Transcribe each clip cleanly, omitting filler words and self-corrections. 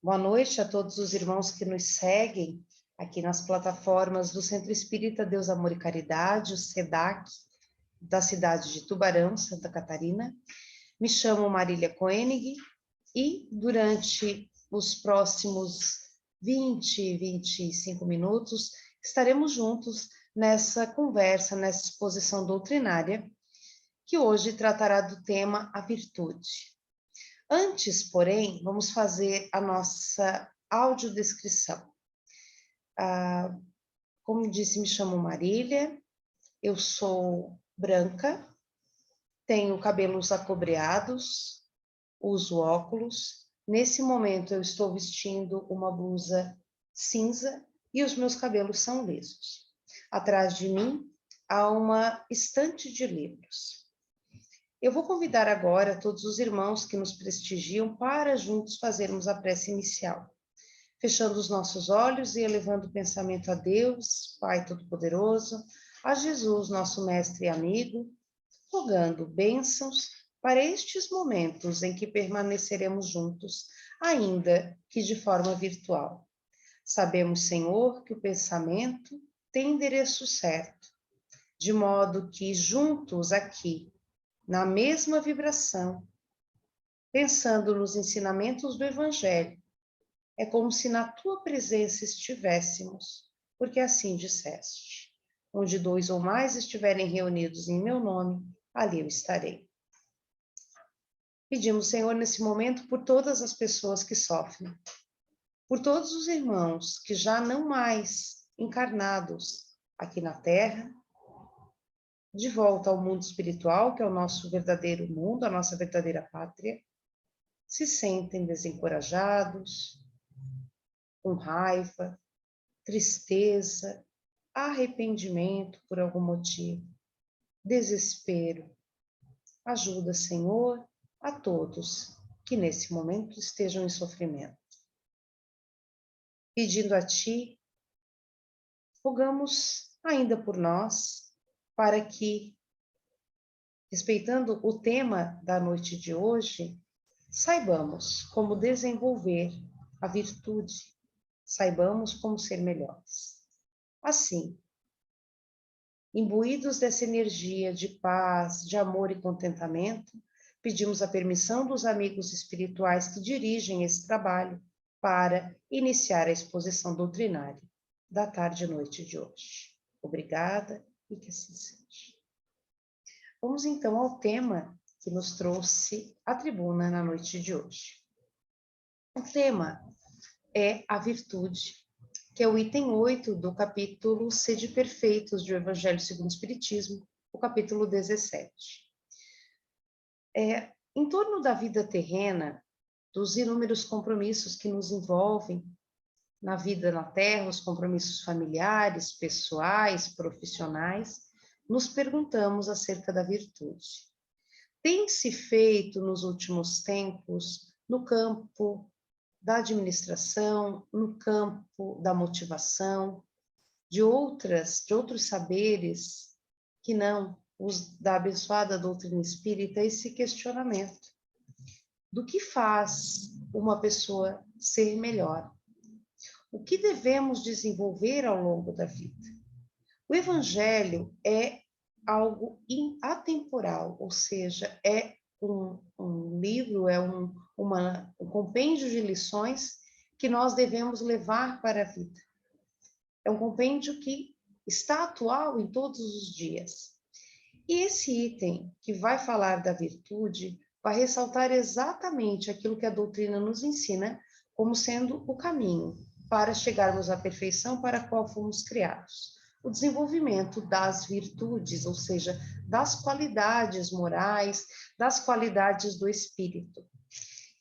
Boa noite a todos os irmãos que nos seguem aqui nas plataformas do Centro Espírita Deus, Amor e Caridade, o SEDAC, da cidade de Tubarão, Santa Catarina. Me chamo Marília Koenig e durante os próximos 25 minutos estaremos juntos nessa conversa, nessa exposição doutrinária, que hoje tratará do tema a virtude. Antes, porém, vamos fazer a nossa audiodescrição. Como disse, me chamo Marília, eu sou branca, tenho cabelos acobreados, uso óculos. Nesse momento eu estou vestindo uma blusa cinza e os meus cabelos são lisos. Atrás de mim há uma estante de livros. Eu vou convidar agora todos os irmãos que nos prestigiam para juntos fazermos a prece inicial, fechando os nossos olhos e elevando o pensamento a Deus, Pai Todo-Poderoso, a Jesus, nosso mestre e amigo, rogando bênçãos para estes momentos em que permaneceremos juntos, ainda que de forma virtual. Sabemos, Senhor, que o pensamento tem endereço certo, de modo que juntos aqui, na mesma vibração, pensando nos ensinamentos do Evangelho, é como se na tua presença estivéssemos, porque assim disseste: onde 2 ou mais estiverem reunidos em meu nome, ali eu estarei. Pedimos, Senhor, nesse momento, por todas as pessoas que sofrem, por todos os irmãos que já não mais encarnados aqui na Terra, de volta ao mundo espiritual, que é o nosso verdadeiro mundo, a nossa verdadeira pátria, se sentem desencorajados, com raiva, tristeza, arrependimento por algum motivo, desespero. Ajuda, Senhor, a todos que nesse momento estejam em sofrimento. Pedindo a Ti, rogamos ainda por nós, para que, respeitando o tema da noite de hoje, saibamos como desenvolver a virtude, saibamos como ser melhores. Assim, imbuídos dessa energia de paz, de amor e contentamento, pedimos a permissão dos amigos espirituais que dirigem esse trabalho para iniciar a exposição doutrinária da tarde e noite de hoje. Obrigada e que assim seja. Vamos então ao tema que nos trouxe à tribuna na noite de hoje. O tema é a virtude, que é o item 8 do capítulo Sede Perfeitos do Evangelho segundo o Espiritismo, o capítulo 17. Em torno da vida terrena, dos inúmeros compromissos que nos envolvem na vida na Terra, os compromissos familiares, pessoais, profissionais, nos perguntamos acerca da virtude. Tem se feito nos últimos tempos no campo da administração, no campo da motivação, de outros saberes que não os da abençoada doutrina espírita, esse questionamento do que faz uma pessoa ser melhor. O que devemos desenvolver ao longo da vida? O Evangelho é algo atemporal, ou seja, é um livro, é um compêndio de lições que nós devemos levar para a vida. É um compêndio que está atual em todos os dias. E esse item que vai falar da virtude vai ressaltar exatamente aquilo que a doutrina nos ensina como sendo o caminho para chegarmos à perfeição para a qual fomos criados. O desenvolvimento das virtudes, ou seja, das qualidades morais, das qualidades do espírito.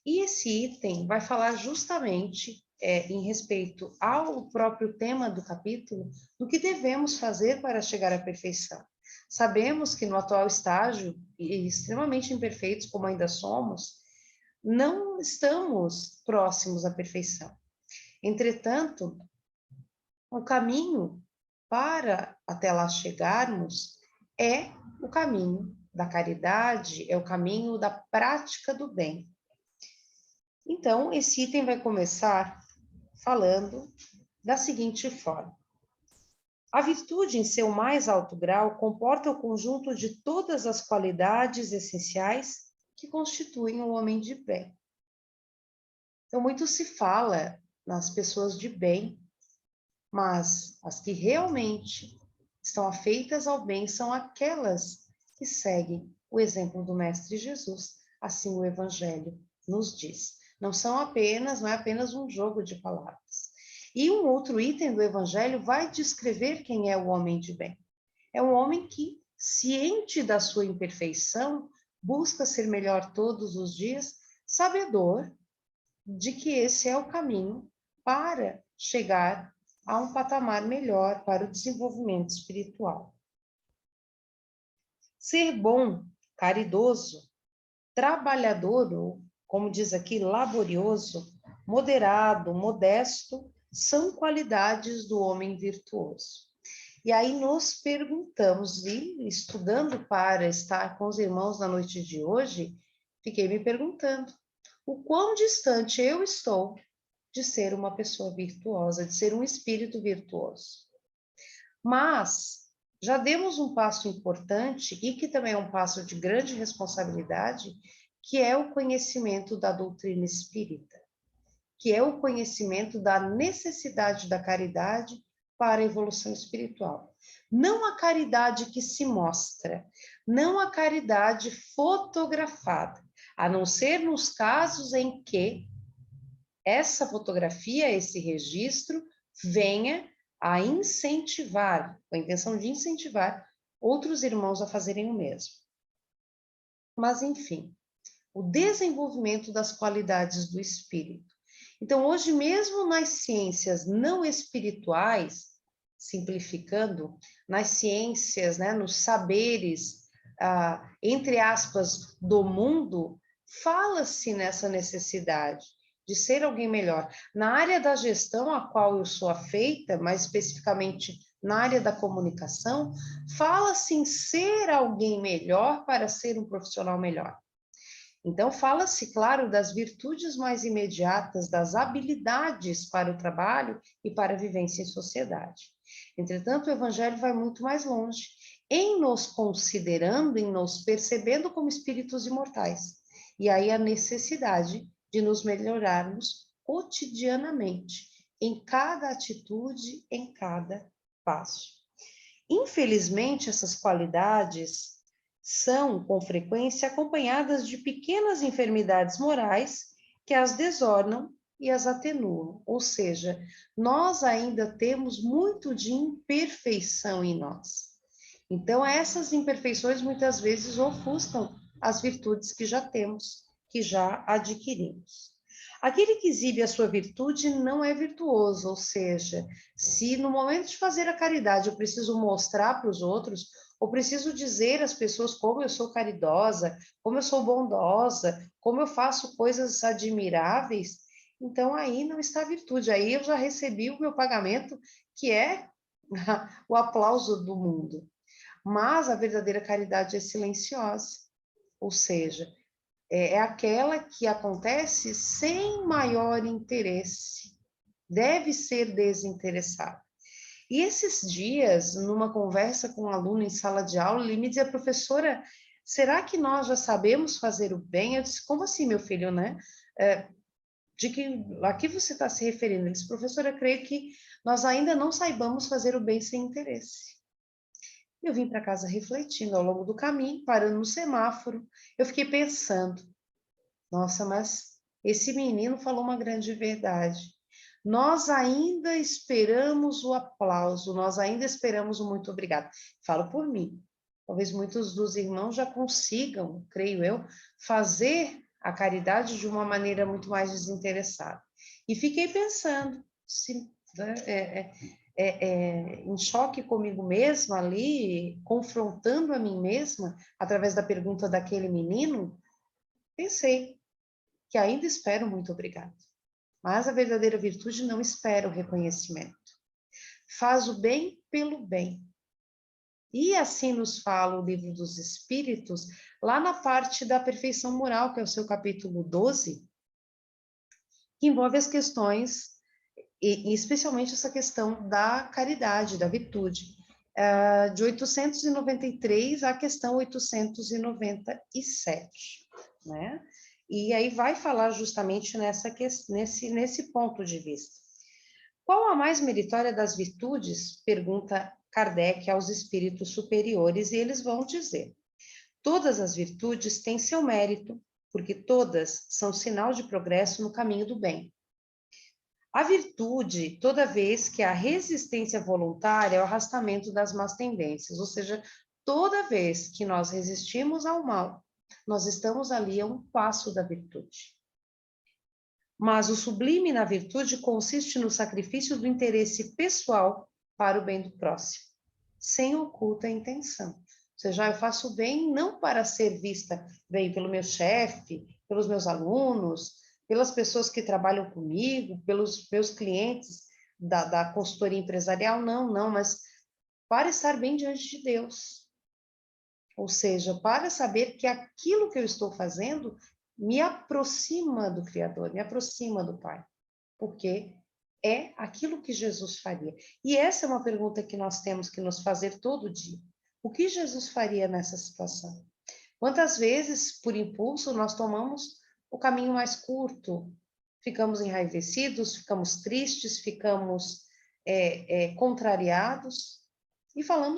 E esse item vai falar justamente, em respeito ao próprio tema do capítulo, do que devemos fazer para chegar à perfeição. Sabemos que no atual estágio, e extremamente imperfeitos como ainda somos, não estamos próximos à perfeição. Entretanto, o caminho para até lá chegarmos é o caminho da caridade, é o caminho da prática do bem. Então, esse item vai começar falando da seguinte forma: a virtude, em seu mais alto grau, comporta o conjunto de todas as qualidades essenciais que constituem o homem de bem. Então, muito se fala nas pessoas de bem, mas as que realmente estão afeitas ao bem são aquelas que seguem o exemplo do Mestre Jesus, assim o Evangelho nos diz. Não é apenas um jogo de palavras. E um outro item do Evangelho vai descrever quem é o homem de bem. É um homem que, ciente da sua imperfeição, busca ser melhor todos os dias, sabedor de que esse é o caminho para chegar a um patamar melhor para o desenvolvimento espiritual. Ser bom, caridoso, trabalhador, ou, como diz aqui, laborioso, moderado, modesto, são qualidades do homem virtuoso. E aí nos perguntamos, e estudando para estar com os irmãos na noite de hoje, fiquei me perguntando, o quão distante eu estou de ser uma pessoa virtuosa, de ser um espírito virtuoso. Mas já demos um passo importante e que também é um passo de grande responsabilidade, que é o conhecimento da doutrina espírita, que é o conhecimento da necessidade da caridade para a evolução espiritual. Não a caridade que se mostra, não a caridade fotografada, a não ser nos casos em que essa fotografia, esse registro, venha a incentivar, com a intenção de incentivar outros irmãos a fazerem o mesmo. Mas, enfim, o desenvolvimento das qualidades do espírito. Então, hoje mesmo nas ciências não espirituais, simplificando, nas ciências, né, nos saberes, entre aspas, do mundo, fala-se nessa necessidade de ser alguém melhor. Na área da gestão, a qual eu sou afeita, mais especificamente na área da comunicação, fala-se em ser alguém melhor para ser um profissional melhor. Então, fala-se, claro, das virtudes mais imediatas, das habilidades para o trabalho e para a vivência em sociedade. Entretanto, o Evangelho vai muito mais longe, em nos considerando, em nos percebendo como espíritos imortais. E aí a necessidade de nos melhorarmos cotidianamente, em cada atitude, em cada passo. Infelizmente, essas qualidades são, com frequência, acompanhadas de pequenas enfermidades morais que as desornam e as atenuam. Ou seja, nós ainda temos muito de imperfeição em nós. Então, essas imperfeições muitas vezes ofuscam as virtudes que já temos, que já adquirimos. Aquele que exibe a sua virtude não é virtuoso, ou seja, se no momento de fazer a caridade eu preciso mostrar para os outros, ou preciso dizer às pessoas como eu sou caridosa, como eu sou bondosa, como eu faço coisas admiráveis, então aí não está a virtude, aí eu já recebi o meu pagamento, que é o aplauso do mundo. Mas a verdadeira caridade é silenciosa, ou seja, é aquela que acontece sem maior interesse, deve ser desinteressada. E esses dias, numa conversa com um aluno em sala de aula, ele me dizia, professora, será que nós já sabemos fazer o bem? Eu disse, como assim, meu filho, né? De que a que você está se referindo? Ele disse, professora, eu creio que nós ainda não saibamos fazer o bem sem interesse. Eu vim para casa refletindo ao longo do caminho, parando no semáforo. Eu fiquei pensando, nossa, mas esse menino falou uma grande verdade. Nós ainda esperamos o aplauso, nós ainda esperamos o muito obrigado. Falo por mim. Talvez muitos dos irmãos já consigam, creio eu, fazer a caridade de uma maneira muito mais desinteressada. E fiquei pensando, se, né, em choque comigo mesma ali, confrontando a mim mesma, através da pergunta daquele menino, pensei que ainda espero muito obrigado. Mas a verdadeira virtude não espera o reconhecimento. Faz o bem pelo bem. E assim nos fala o Livro dos Espíritos, lá na parte da perfeição moral, que é o seu capítulo 12, que envolve as questões, e especialmente essa questão da caridade, da virtude, de 893 à questão 897, né? E aí vai falar justamente nesse ponto de vista. Qual a mais meritória das virtudes? Pergunta Kardec aos espíritos superiores, e eles vão dizer: todas as virtudes têm seu mérito, porque todas são sinal de progresso no caminho do bem. A virtude, toda vez que a resistência voluntária é o arrastamento das más tendências, ou seja, toda vez que nós resistimos ao mal, nós estamos ali a um passo da virtude. Mas o sublime na virtude consiste no sacrifício do interesse pessoal para o bem do próximo, sem oculta intenção. Ou seja, eu faço o bem não para ser vista bem pelo meu chefe, pelos meus alunos, pelas pessoas que trabalham comigo, pelos meus clientes da consultoria empresarial, não, mas para estar bem diante de Deus. Ou seja, para saber que aquilo que eu estou fazendo me aproxima do Criador, me aproxima do Pai, porque é aquilo que Jesus faria. E essa é uma pergunta que nós temos que nos fazer todo dia. O que Jesus faria nessa situação? Quantas vezes, por impulso, nós tomamos o caminho mais curto, ficamos enraivecidos, ficamos tristes, ficamos contrariados, e falo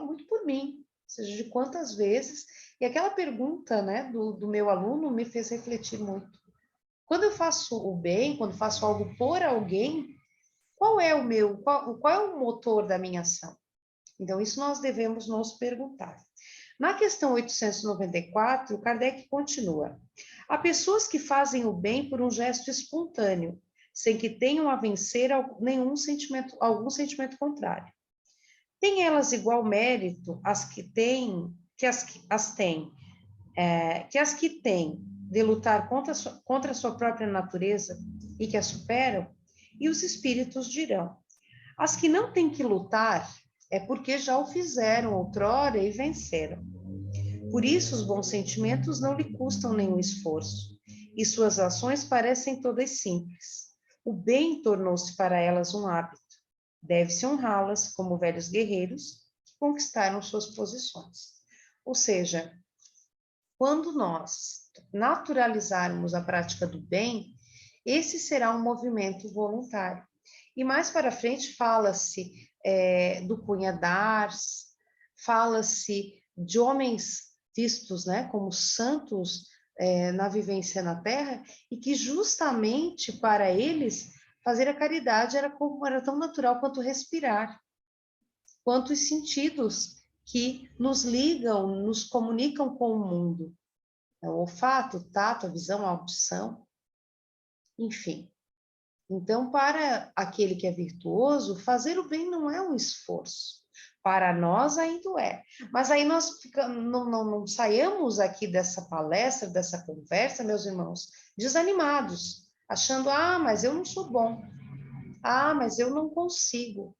muito por mim, ou seja, de quantas vezes, e aquela pergunta, né, do meu aluno me fez refletir muito. Quando eu faço o bem, quando faço algo por alguém, qual é o motor da minha ação? Então, isso nós devemos nos perguntar. Na questão 894, Kardec continua: há pessoas que fazem o bem por um gesto espontâneo, sem que tenham a vencer algum sentimento contrário. Têm elas igual mérito as que têm, que as que têm de lutar contra a sua própria natureza e que a superam? E os espíritos dirão: as que não têm que lutar é porque já o fizeram outrora e venceram. Por isso, os bons sentimentos não lhe custam nenhum esforço, e suas ações parecem todas simples. O bem tornou-se para elas um hábito. Deve-se honrá-las como velhos guerreiros que conquistaram suas posições. Ou seja, quando nós naturalizarmos a prática do bem, esse será um movimento voluntário. E mais para frente fala-se do Cunha d'Ars, fala-se de homens vistos, né, como santos na vivência na Terra, e que justamente para eles fazer a caridade era tão natural quanto respirar, quanto os sentidos que nos ligam, nos comunicam com o mundo. O olfato, o tato, a visão, a audição, enfim. Então, para aquele que é virtuoso, fazer o bem não é um esforço. Para nós ainda é. Mas aí nós não saiamos aqui dessa palestra, dessa conversa, meus irmãos, desanimados, achando, mas eu não sou bom. Mas eu não consigo.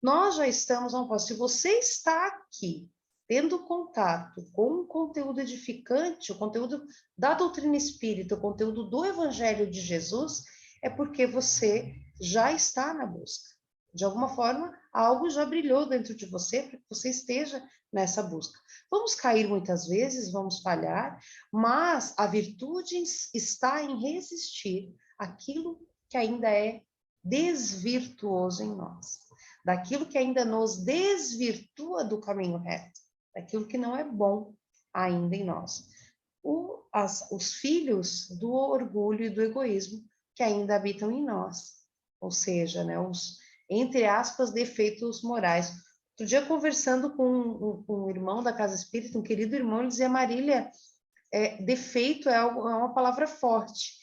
Nós já estamos, se você está aqui, tendo contato com um conteúdo edificante, o conteúdo da doutrina espírita, o conteúdo do Evangelho de Jesus, é porque você já está na busca. De alguma forma, algo já brilhou dentro de você para que você esteja nessa busca. Vamos cair muitas vezes, vamos falhar, mas a virtude está em resistir àquilo que ainda é desvirtuoso em nós, daquilo que ainda nos desvirtua do caminho reto, daquilo que não é bom ainda em nós. Os filhos do orgulho e do egoísmo que ainda habitam em nós, ou seja, né, os, entre aspas, defeitos morais. Outro dia, conversando com um irmão da Casa Espírita, um querido irmão, ele dizia: Marília, defeito é uma palavra forte.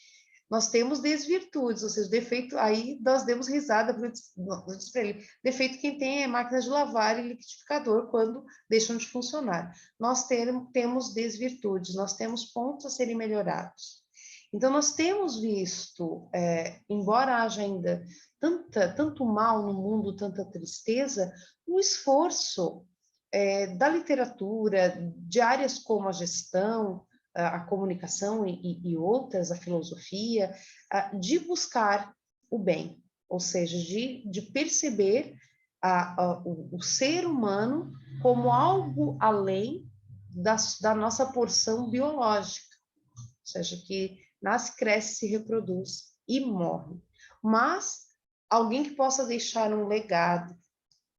Nós temos desvirtudes, ou seja, defeito, aí nós demos risada, porque eu disse para ele: defeito quem tem é máquina de lavar e liquidificador quando deixam de funcionar. Nós temos desvirtudes, nós temos pontos a serem melhorados. Então, nós temos visto, embora haja ainda tanto mal no mundo, tanta tristeza, o esforço da literatura, de áreas como a gestão, a comunicação e outras, a filosofia, de buscar o bem, ou seja, de perceber o ser humano como algo além da nossa porção biológica, ou seja, que nasce, cresce, se reproduz e morre. Mas alguém que possa deixar um legado,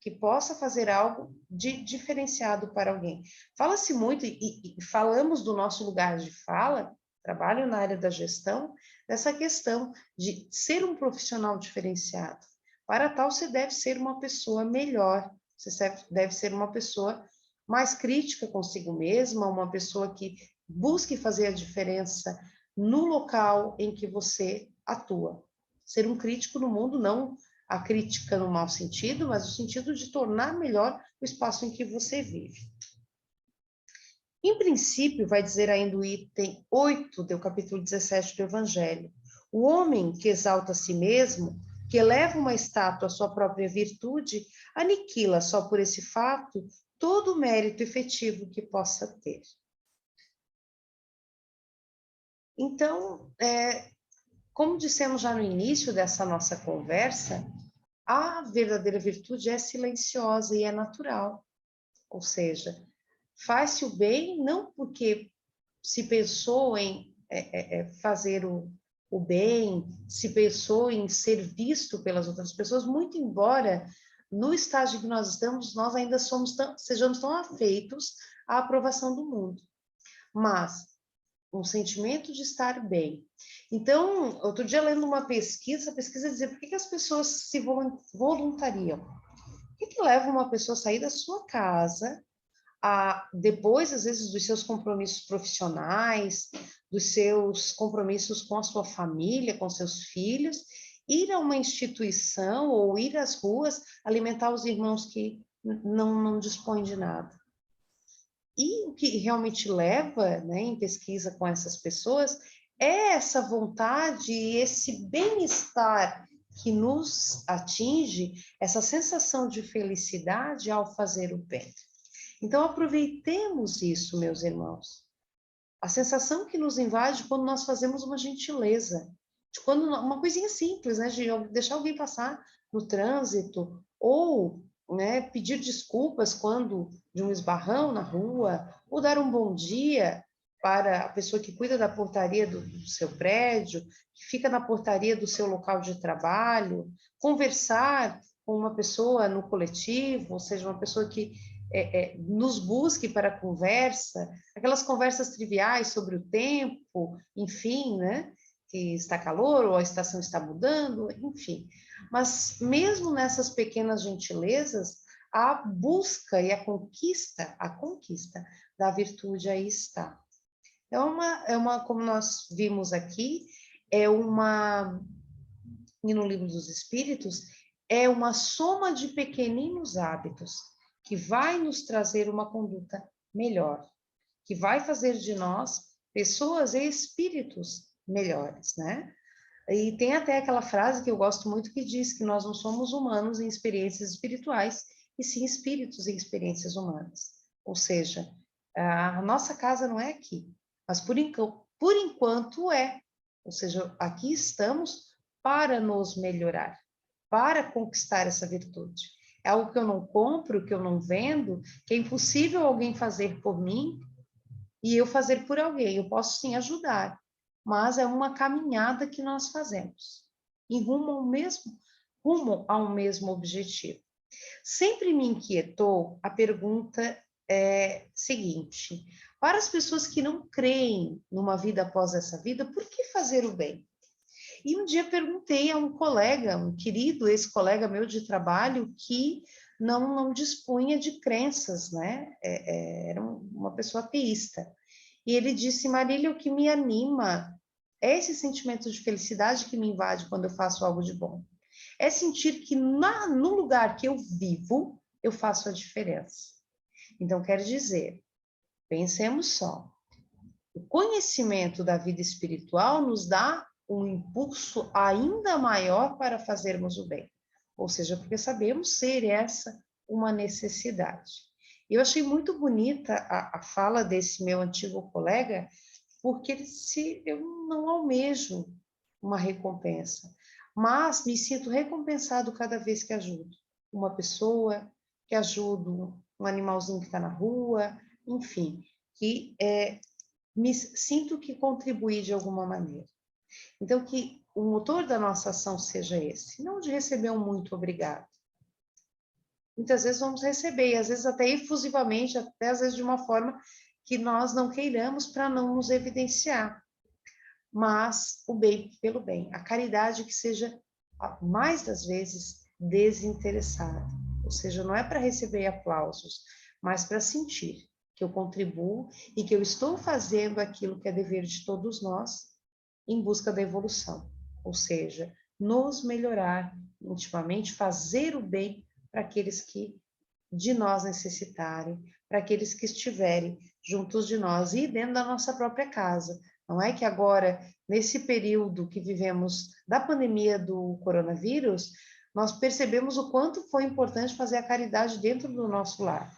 que possa fazer algo de diferenciado para alguém. Fala-se muito, e falamos do nosso lugar de fala, trabalho na área da gestão, dessa questão de ser um profissional diferenciado. Para tal, você deve ser uma pessoa melhor, você deve ser uma pessoa mais crítica consigo mesma, uma pessoa que busque fazer a diferença no local em que você atua. Ser um crítico no mundo, não a crítica no mau sentido, mas no sentido de tornar melhor o espaço em que você vive. Em princípio, vai dizer ainda o item 8 do capítulo 17 do Evangelho, o homem que exalta a si mesmo, que eleva uma estátua à sua própria virtude, aniquila só por esse fato todo o mérito efetivo que possa ter. Então, como dissemos já no início dessa nossa conversa, a verdadeira virtude é silenciosa e é natural, ou seja, faz-se o bem não porque se pensou em fazer o bem, se pensou em ser visto pelas outras pessoas, muito embora no estágio que nós estamos, nós ainda sejamos tão afeitos à aprovação do mundo. Mas um sentimento de estar bem. Então, outro dia lendo uma pesquisa, a pesquisa dizia por que as pessoas se voluntariam? O que leva uma pessoa a sair da sua casa, depois, às vezes, dos seus compromissos profissionais, dos seus compromissos com a sua família, com seus filhos, ir a uma instituição ou ir às ruas alimentar os irmãos que não dispõem de nada? E o que realmente leva, né, em pesquisa com essas pessoas, é essa vontade e esse bem-estar que nos atinge, essa sensação de felicidade ao fazer o bem. Então, aproveitemos isso, meus irmãos. A sensação que nos invade quando nós fazemos uma gentileza, de quando uma coisinha simples, né, de deixar alguém passar no trânsito, ou né, pedir desculpas quando de um esbarrão na rua, ou dar um bom dia para a pessoa que cuida da portaria do seu prédio, que fica na portaria do seu local de trabalho, conversar com uma pessoa no coletivo, ou seja, uma pessoa que nos busque para conversa, aquelas conversas triviais sobre o tempo, enfim, né? Que está calor ou a estação está mudando, enfim. Mas mesmo nessas pequenas gentilezas, a busca e a conquista da virtude aí está. Como nós vimos aqui, e no Livro dos Espíritos, é uma soma de pequeninos hábitos que vai nos trazer uma conduta melhor, que vai fazer de nós pessoas e espíritos melhores, né? E tem até aquela frase que eu gosto muito que diz que nós não somos humanos em experiências espirituais, e sim espíritos em experiências humanas. Ou seja, a nossa casa não é aqui, mas por enquanto é. Ou seja, aqui estamos para nos melhorar, para conquistar essa virtude. É algo que eu não compro, que eu não vendo, que é impossível alguém fazer por mim e eu fazer por alguém. Eu posso sim ajudar, mas é uma caminhada que nós fazemos em rumo ao mesmo objetivo. Sempre me inquietou a pergunta seguinte: para as pessoas que não creem numa vida após essa vida, por que fazer o bem? E um dia perguntei a um colega, um querido ex-colega meu de trabalho, que não dispunha de crenças, né? Era uma pessoa ateísta. E ele disse: Marília, o que me anima é esse sentimento de felicidade que me invade quando eu faço algo de bom. É sentir que no lugar que eu vivo, eu faço a diferença. Então, quer dizer, pensemos só, o conhecimento da vida espiritual nos dá um impulso ainda maior para fazermos o bem. Ou seja, porque sabemos ser essa uma necessidade. Eu achei muito bonita a fala desse meu antigo colega, porque se eu não almejo uma recompensa, mas me sinto recompensado cada vez que ajudo uma pessoa, que ajudo um animalzinho que está na rua, enfim, que me sinto que contribuí de alguma maneira. Então, que o motor da nossa ação seja esse, não de receber um muito obrigado. Muitas vezes vamos receber, e às vezes até efusivamente, até às vezes de uma forma que nós não queiramos para não nos evidenciar. Mas o bem pelo bem, a caridade que seja, mais das vezes, desinteressada. Ou seja, não é para receber aplausos, mas para sentir que eu contribuo e que eu estou fazendo aquilo que é dever de todos nós em busca da evolução. Ou seja, nos melhorar intimamente, fazer o bem para aqueles que de nós necessitarem, para aqueles que estiverem juntos de nós e dentro da nossa própria casa. Não é que agora, nesse período que vivemos da pandemia do coronavírus, nós percebemos o quanto foi importante fazer a caridade dentro do nosso lar.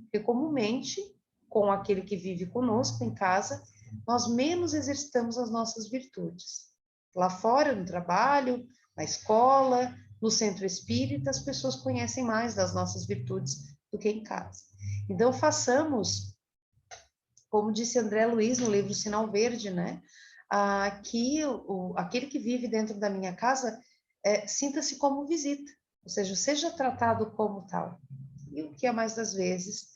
Porque comumente, com aquele que vive conosco em casa, nós menos exercitamos as nossas virtudes. Lá fora, no trabalho, na escola, no centro espírita, as pessoas conhecem mais das nossas virtudes do que em casa. Então, façamos, como disse André Luiz no livro Sinal Verde, né? Que aquele que vive dentro da minha casa sinta-se como visita, ou seja tratado como tal. E o que é mais das vezes,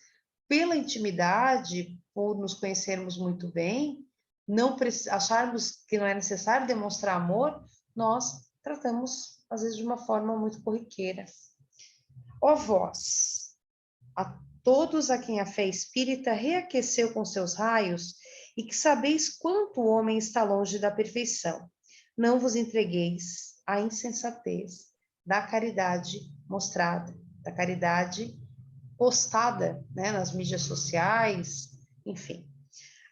pela intimidade, por nos conhecermos muito bem, não acharmos que não é necessário demonstrar amor, nós tratamos, às vezes, de uma forma muito corriqueira. Ó vós, a todos a quem a fé espírita reaqueceu com seus raios, e que sabeis quanto o homem está longe da perfeição, não vos entregueis à insensatez da caridade mostrada, da caridade postada, né, nas mídias sociais, enfim.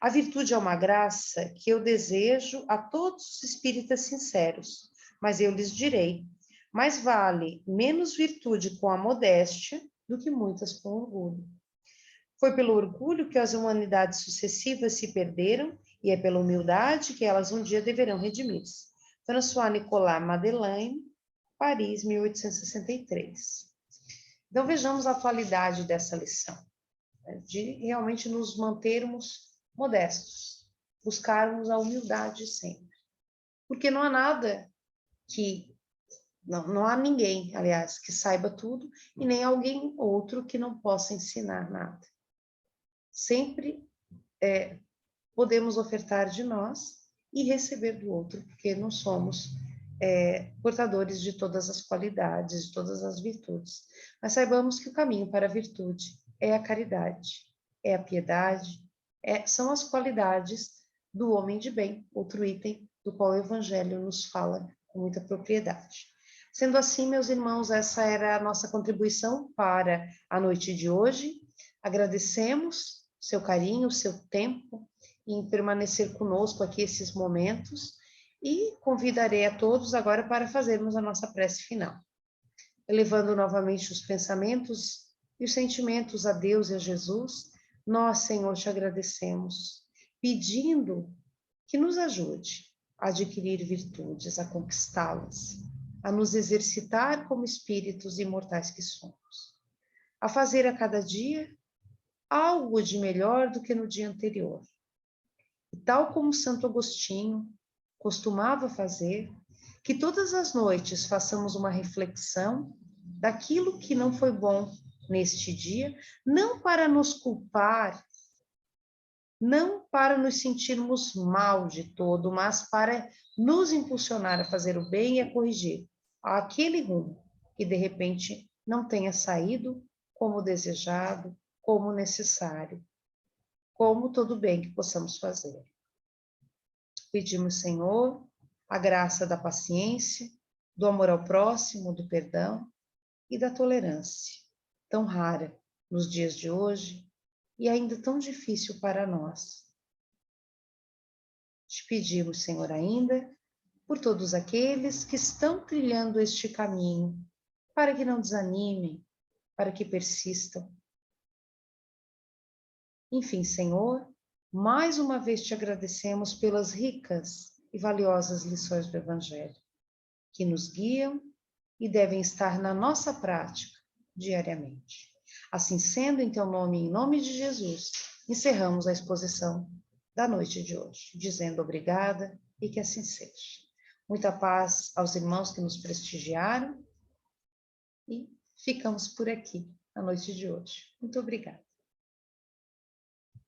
A virtude é uma graça que eu desejo a todos os espíritas sinceros, mas eu lhes direi, mais vale menos virtude com a modéstia do que muitas com orgulho. Foi pelo orgulho que as humanidades sucessivas se perderam e é pela humildade que elas um dia deverão redimir-se. François Nicolas Madeleine, Paris, 1863. Então vejamos a atualidade dessa lição, né, de realmente nos mantermos modestos, buscarmos a humildade sempre. Porque não há nada que, não há ninguém, aliás, que saiba tudo e nem alguém outro que não possa ensinar nada. Sempre podemos ofertar de nós e receber do outro, porque não somos portadores de todas as qualidades, de todas as virtudes. Mas saibamos que o caminho para a virtude é a caridade, é a piedade, são as qualidades do homem de bem, outro item do qual o Evangelho nos fala com muita propriedade. Sendo assim, meus irmãos, essa era a nossa contribuição para a noite de hoje. Agradecemos seu carinho, seu tempo em permanecer conosco aqui esses momentos e convidarei a todos agora para fazermos a nossa prece final. Elevando novamente os pensamentos e os sentimentos a Deus e a Jesus, nós, Senhor, te agradecemos, pedindo que nos ajude a adquirir virtudes, a conquistá-las, a nos exercitar como espíritos imortais que somos, a fazer a cada dia algo de melhor do que no dia anterior. E tal como Santo Agostinho costumava fazer, que todas as noites façamos uma reflexão daquilo que não foi bom neste dia, não para nos culpar, não para nos sentirmos mal de todo, mas para nos impulsionar a fazer o bem e a corrigir aquele rumo que de repente não tenha saído como desejado, como necessário, como todo bem que possamos fazer. Pedimos, Senhor, a graça da paciência, do amor ao próximo, do perdão e da tolerância, tão rara nos dias de hoje e ainda tão difícil para nós. Te pedimos, Senhor, ainda por todos aqueles que estão trilhando este caminho, para que não desanimem, para que persistam. Enfim, Senhor, mais uma vez te agradecemos pelas ricas e valiosas lições do Evangelho, que nos guiam e devem estar na nossa prática diariamente. Assim sendo, em teu nome e em nome de Jesus, encerramos a exposição da noite de hoje, dizendo obrigada e que assim seja. Muita paz aos irmãos que nos prestigiaram e ficamos por aqui na noite de hoje. Muito obrigada.